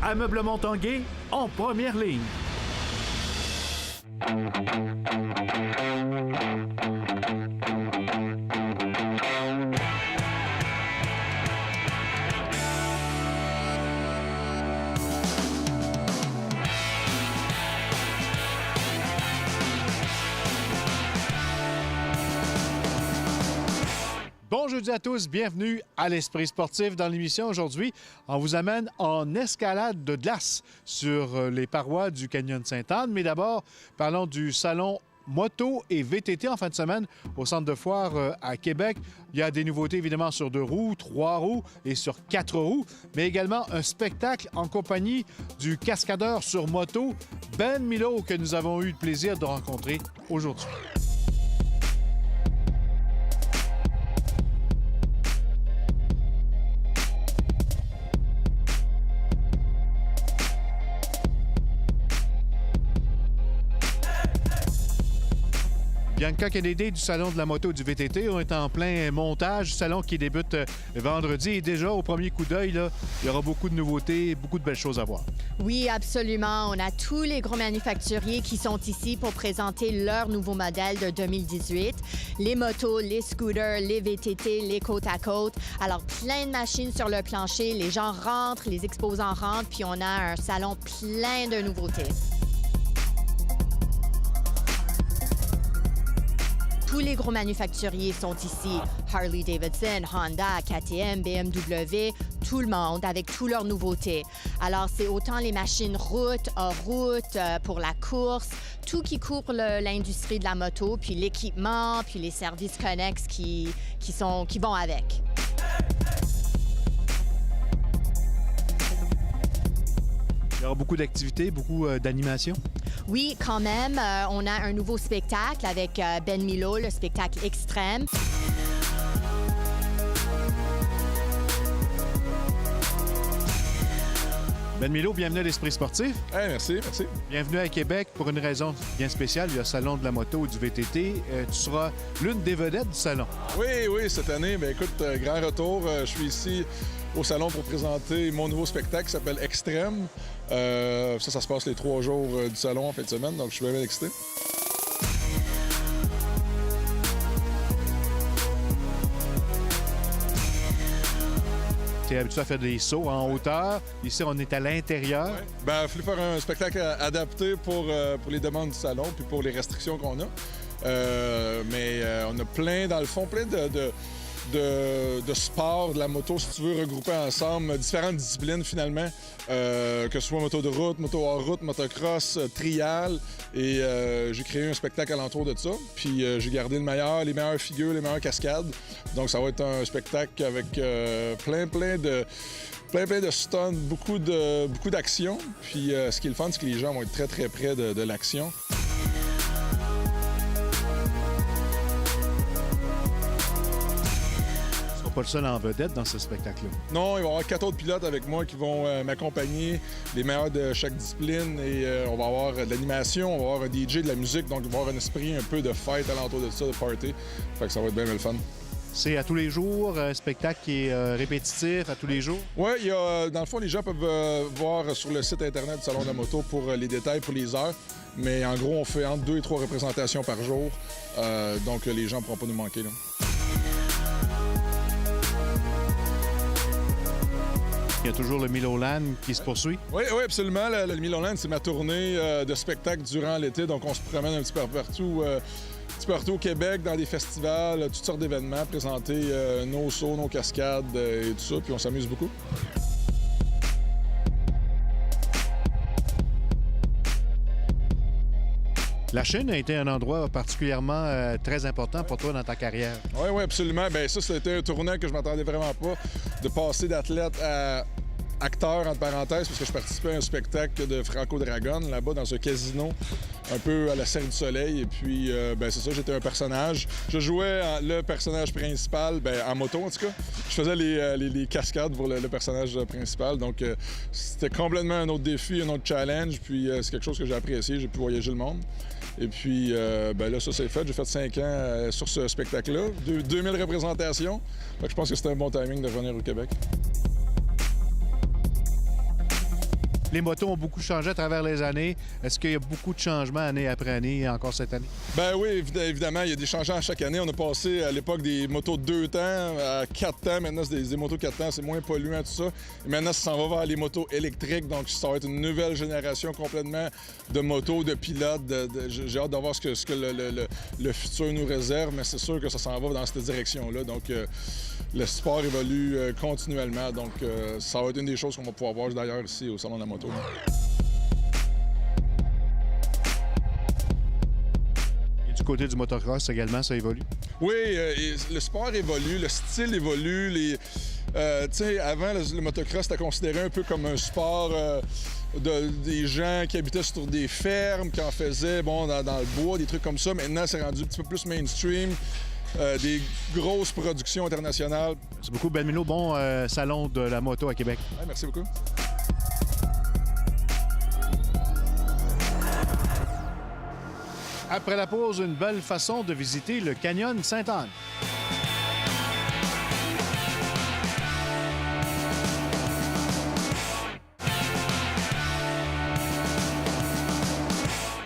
Ameublement Tanguay en première ligne. Bon jeudi à tous, bienvenue à l'Esprit sportif. Dans l'émission aujourd'hui, on vous amène en escalade de glace sur les parois du Canyon de Sainte-Anne. Mais d'abord, parlons du salon moto et VTT en fin de semaine au centre de foire à Québec. Il y a des nouveautés évidemment sur 2 roues, 3 roues et sur 4 roues, mais également un spectacle en compagnie du cascadeur sur moto Ben Milo que nous avons eu le plaisir de rencontrer aujourd'hui. Bianca Kennedy du Salon de la moto du VTT. On est en plein montage du salon qui débute vendredi. Et déjà, au premier coup d'œil, il y aura beaucoup de nouveautés, beaucoup de belles choses à voir. Oui, absolument. On a tous les gros manufacturiers qui sont ici pour présenter leurs nouveaux modèles de 2018. Les motos, les scooters, les VTT, les côte à côte. Alors, plein de machines sur le plancher. Les gens rentrent, les exposants rentrent, puis on a un salon plein de nouveautés. Tous les gros manufacturiers sont ici. Harley-Davidson, Honda, KTM, BMW, tout le monde avec toutes leurs nouveautés. Alors, c'est autant les machines route, hors route, pour la course, tout qui couvre l'industrie de la moto, puis l'équipement, puis les services connexes qui vont avec. Il y aura beaucoup d'activités, beaucoup d'animations. Oui, quand même. On a un nouveau spectacle avec Ben Milo, le spectacle extrême. Ben Milo, bienvenue à l'Esprit sportif. Hey, merci. Bienvenue à Québec pour une raison bien spéciale. Il y a le Salon de la moto ou du VTT. Tu seras l'une des vedettes du salon. Oui, cette année, écoute, grand retour. Je suis ici au salon pour présenter mon nouveau spectacle qui s'appelle Extrême. Ça se passe les 3 jours du salon en fin de semaine, donc je suis bien excité. Tu es habitué à faire des sauts en hauteur. Ici, on est à l'intérieur. Ouais. Il a fallu faire un spectacle adapté pour les demandes du salon puis pour les restrictions qu'on a. Mais on a plein de sports de la moto, si tu veux, regrouper ensemble différentes disciplines finalement, que ce soit moto de route, moto hors route, motocross, trial. Et j'ai créé un spectacle alentour de ça. Puis j'ai gardé les meilleures figures, les meilleures cascades. Donc ça va être un spectacle avec plein de stunts, beaucoup d'action. Puis ce qui est le fun, c'est que les gens vont être très, très près de l'action. Pas le seul en vedette dans ce spectacle-là. Non, il va y avoir 4 autres pilotes avec moi qui vont m'accompagner, les meilleurs de chaque discipline. Et on va avoir de l'animation, on va avoir un DJ, de la musique, donc il va y avoir un esprit un peu de fête alentour de ça, de party. Fait que ça va être bien le fun. C'est à tous les jours, un spectacle qui est répétitif à tous les jours? Oui, dans le fond, les gens peuvent voir sur le site Internet du Salon de la moto pour les détails, pour les heures. Mais en gros, on fait entre 2 et 3 représentations par jour. Donc les gens ne pourront pas nous manquer, là. Il y a toujours le Miloland qui se poursuit. Oui, absolument. Le Miloland, c'est ma tournée de spectacle durant l'été. Donc, on se promène un petit peu partout au Québec, dans des festivals, toutes sortes d'événements, présenter nos sauts, nos cascades et tout ça. Puis on s'amuse beaucoup. La Chine a été un endroit particulièrement très important pour toi dans ta carrière. Oui, absolument. Bien, ça, c'était un tournant que je m'attendais vraiment pas, de passer d'athlète à acteur, entre parenthèses, parce que je participais à un spectacle de Franco Dragon, là-bas, dans un casino, un peu à la Serre du Soleil. Et puis, c'est ça, j'étais un personnage. Je jouais le personnage principal, en moto, en tout cas. Je faisais les cascades pour le personnage principal. Donc, c'était complètement un autre défi, un autre challenge. Puis, c'est quelque chose que j'ai apprécié. J'ai pu voyager le monde. Et puis, là, ça, c'est fait. J'ai fait 5 ans sur ce spectacle-là. 2000 représentations. Fait que je pense que c'était un bon timing de revenir au Québec. Les motos ont beaucoup changé à travers les années. Est-ce qu'il y a beaucoup de changements année après année, encore cette année? Ben oui, évidemment, il y a des changements à chaque année. On a passé à l'époque des motos de 2 temps à 4 temps. Maintenant, c'est des motos 4 temps, c'est moins polluant, tout ça. Et maintenant, ça s'en va vers les motos électriques. Donc, ça va être une nouvelle génération complètement de motos, de pilotes. J'ai hâte de voir ce que le futur nous réserve, mais c'est sûr que ça s'en va dans cette direction-là. Donc, le sport évolue continuellement. Donc, ça va être une des choses qu'on va pouvoir voir d'ailleurs ici au Salon de la moto. Du côté du motocross également, ça évolue? Oui, le sport évolue, le style évolue. Avant, le motocross était considéré un peu comme un sport des gens qui habitaient sur des fermes, qui en faisaient dans le bois, des trucs comme ça. Maintenant, c'est rendu un petit peu plus mainstream. Des grosses productions internationales. Merci beaucoup, Ben Mineault. Bon salon de la moto à Québec. Ouais, merci beaucoup. Après la pause, une belle façon de visiter le Canyon Sainte-Anne.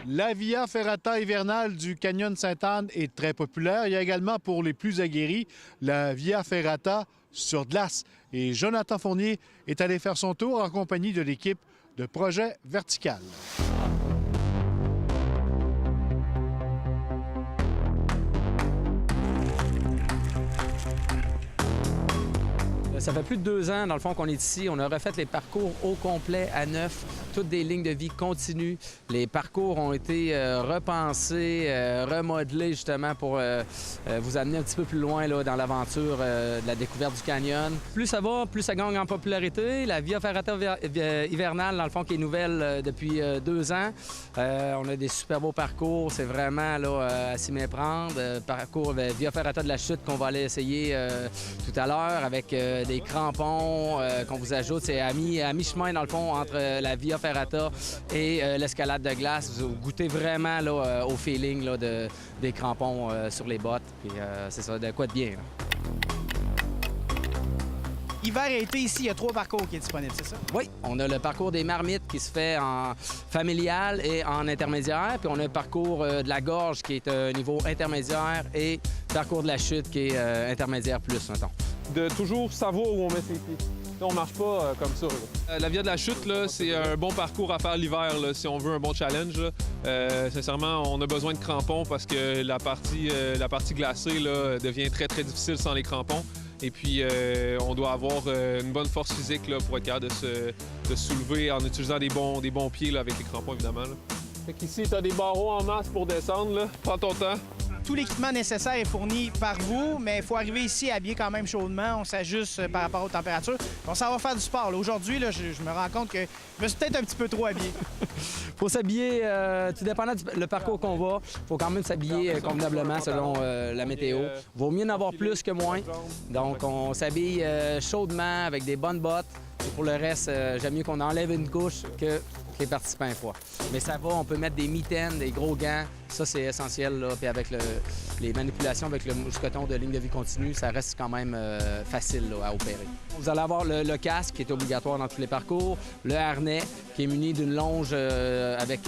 La Via Ferrata hivernale du Canyon Sainte-Anne est très populaire. Il y a également, pour les plus aguerris, la Via Ferrata sur glace. Et Jonathan Fournier est allé faire son tour en compagnie de l'équipe de Projet Vertical. Ça fait plus de 2 ans, dans le fond, qu'on est ici. On a refait les parcours au complet, à neuf, toutes des lignes de vie continues. Les parcours ont été repensés, remodelés, justement, pour vous amener un petit peu plus loin là, dans l'aventure de la découverte du canyon. Plus ça va, plus ça gagne en popularité. La Via Ferrata hivernale, dans le fond, qui est nouvelle depuis 2 ans. On a des super beaux parcours. C'est vraiment là, à s'y méprendre. Parcours Via Ferrata de la Chute qu'on va aller essayer tout à l'heure avec des crampons qu'on vous ajoute. C'est à mi-chemin, dans le fond, entre la Via Ferrata et l'escalade de glace. Vous goûtez vraiment là, au feeling là, des crampons sur les bottes. Puis c'est ça, de quoi de bien. Là. Hiver et été, ici, il y a 3 parcours qui sont disponibles, c'est ça? Oui, on a le parcours des marmites qui se fait en familial et en intermédiaire. Puis on a le parcours de la gorge qui est un niveau intermédiaire et le parcours de la chute qui est intermédiaire plus, mettons. De toujours savoir où on met ses pieds. On marche pas comme ça. La Via de la Chute, c'est un bon parcours à faire l'hiver si on veut un bon challenge. Sincèrement, on a besoin de crampons parce que la partie glacée là, devient très, très difficile sans les crampons. Et puis, on doit avoir une bonne force physique là, pour être capable de se soulever en utilisant des bons pieds là, avec les crampons, évidemment. Là. Fait qu'ici, tu as des barreaux en masse pour descendre. Là. Prends ton temps. Tout l'équipement nécessaire est fourni par vous, mais il faut arriver ici habillé quand même chaudement. On s'ajuste par rapport aux températures. On s'en va faire du sport. Aujourd'hui, là, je me rends compte que je me suis peut-être un petit peu trop habillé. Faut s'habiller, tout dépendant du parcours qu'on va, faut quand même s'habiller convenablement selon la météo. Vaut mieux en avoir plus que moins. Donc, on s'habille chaudement avec des bonnes bottes. Et pour le reste, j'aime mieux qu'on enlève une couche que les participants froids. Mais ça va, on peut mettre des mitaines, des gros gants. Ça, c'est essentiel. Là. Puis avec les manipulations avec le mousqueton de ligne de vie continue, ça reste quand même facile là, à opérer. Vous allez avoir le casque qui est obligatoire dans tous les parcours, le harnais qui est muni d'une longe avec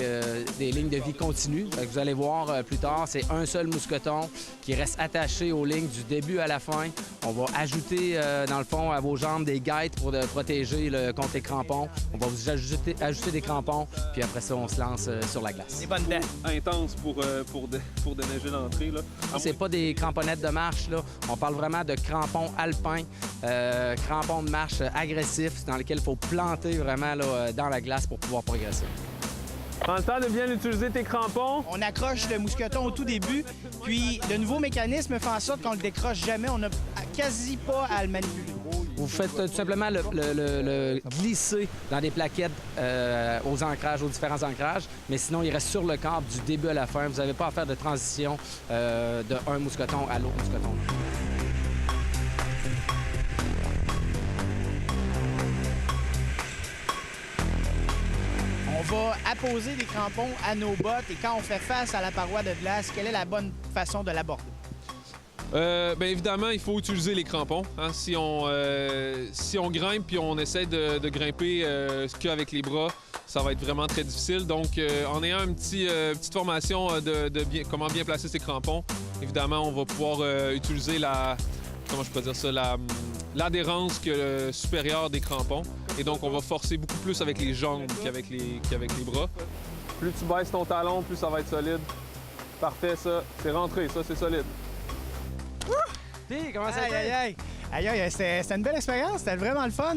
des lignes de vie continues. Vous allez voir plus tard, c'est un seul mousqueton qui reste attaché aux lignes du début à la fin. On va ajouter, dans le fond, à vos jambes des guêtres pour protéger contre les crampons. On va vous ajouter des crampons, puis après ça, on se lance sur la glace. Des bonnes dents. Intense pour déneiger l'entrée. C'est pas des cramponnettes de marche. Là. On parle vraiment de crampons alpins, crampons de marche agressifs dans lesquels il faut planter vraiment là, dans la glace pour pouvoir progresser. Prends le temps de bien utiliser tes crampons. On accroche le mousqueton au tout début, puis le nouveau mécanisme fait en sorte qu'on le décroche jamais. On n'a quasi pas à le manipuler. Vous faites tout simplement le glisser dans des plaquettes aux ancrages, aux différents ancrages, mais sinon, il reste sur le câble du début à la fin. Vous n'avez pas à faire de transition d'un mousqueton à l'autre mousqueton. On va apposer des crampons à nos bottes et quand on fait face à la paroi de glace, quelle est la bonne façon de l'aborder? Bien évidemment, il faut utiliser les crampons. Hein. Si on grimpe puis on essaie de grimper qu'avec les bras, ça va être vraiment très difficile. Donc, en ayant une petite formation comment bien placer ses crampons, évidemment, on va pouvoir utiliser l'adhérence supérieure des crampons. Et donc, on va forcer beaucoup plus avec les jambes qu'avec les bras. Plus tu baisses ton talon, plus ça va être solide. Parfait, ça. C'est rentré, ça, c'est solide. Comment ça Aïe, c'était une belle expérience, c'était vraiment le fun.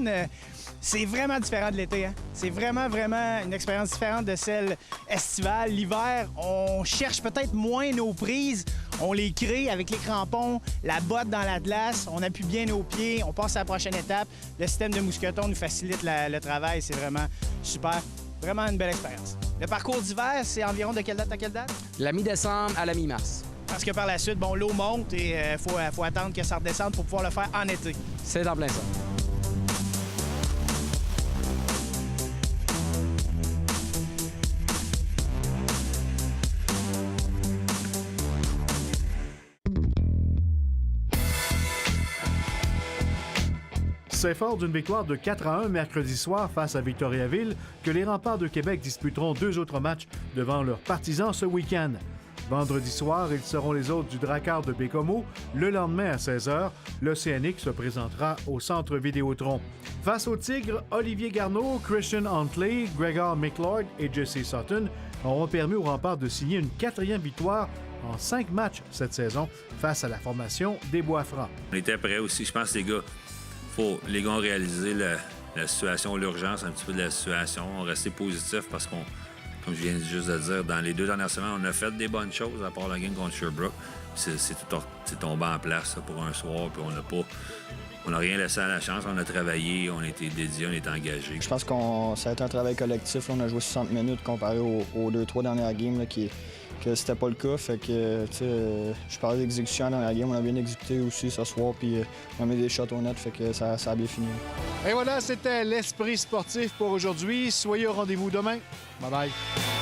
C'est vraiment différent de l'été. Hein? C'est vraiment une expérience différente de celle estivale. L'hiver, on cherche peut-être moins nos prises. On les crée avec les crampons, la botte dans la glace. On appuie bien nos pieds. On passe à la prochaine étape. Le système de mousqueton nous facilite le travail. C'est vraiment super. Vraiment une belle expérience. Le parcours d'hiver, c'est environ de quelle date à quelle date? La mi-décembre à la mi-mars. Parce que par la suite, bon, l'eau monte et faut attendre que ça redescende pour pouvoir le faire en été. C'est en plein ça. C'est fort d'une victoire de 4-1 mercredi soir face à Victoriaville que les Remparts de Québec disputeront 2 autres matchs devant leurs partisans ce week-end. Vendredi soir, ils seront les hôtes du Drakkar de Bécomo. Le lendemain à 16h, l'Océanique se présentera au Centre Vidéotron. Face aux Tigres, Olivier Garneau, Christian Huntley, Gregor McLeod et Jesse Sutton auront permis aux Remparts de signer une 4e victoire en 5 matchs cette saison face à la formation des Bois-Francs. On était prêts aussi. Je pense que les gars ont réalisé la situation, l'urgence un petit peu de la situation, ont resté positifs parce qu'on, comme je viens juste de dire, dans les 2 dernières semaines, on a fait des bonnes choses à part la game contre Sherbrooke. C'est tombé en place pour un soir, puis on n'a rien laissé à la chance. On a travaillé, on a été dédiés, on a été engagés. Je pense que ça a été un travail collectif. Là, on a joué 60 minutes comparé aux 2-3 dernières games que c'était pas le cas. Fait que, je parlais d'exécution dans la game. On a bien exécuté aussi ce soir, puis on a mis des shots au net. Fait que ça a bien fini. Et voilà, c'était l'Esprit sportif pour aujourd'hui. Soyez au rendez-vous demain. Bye-bye.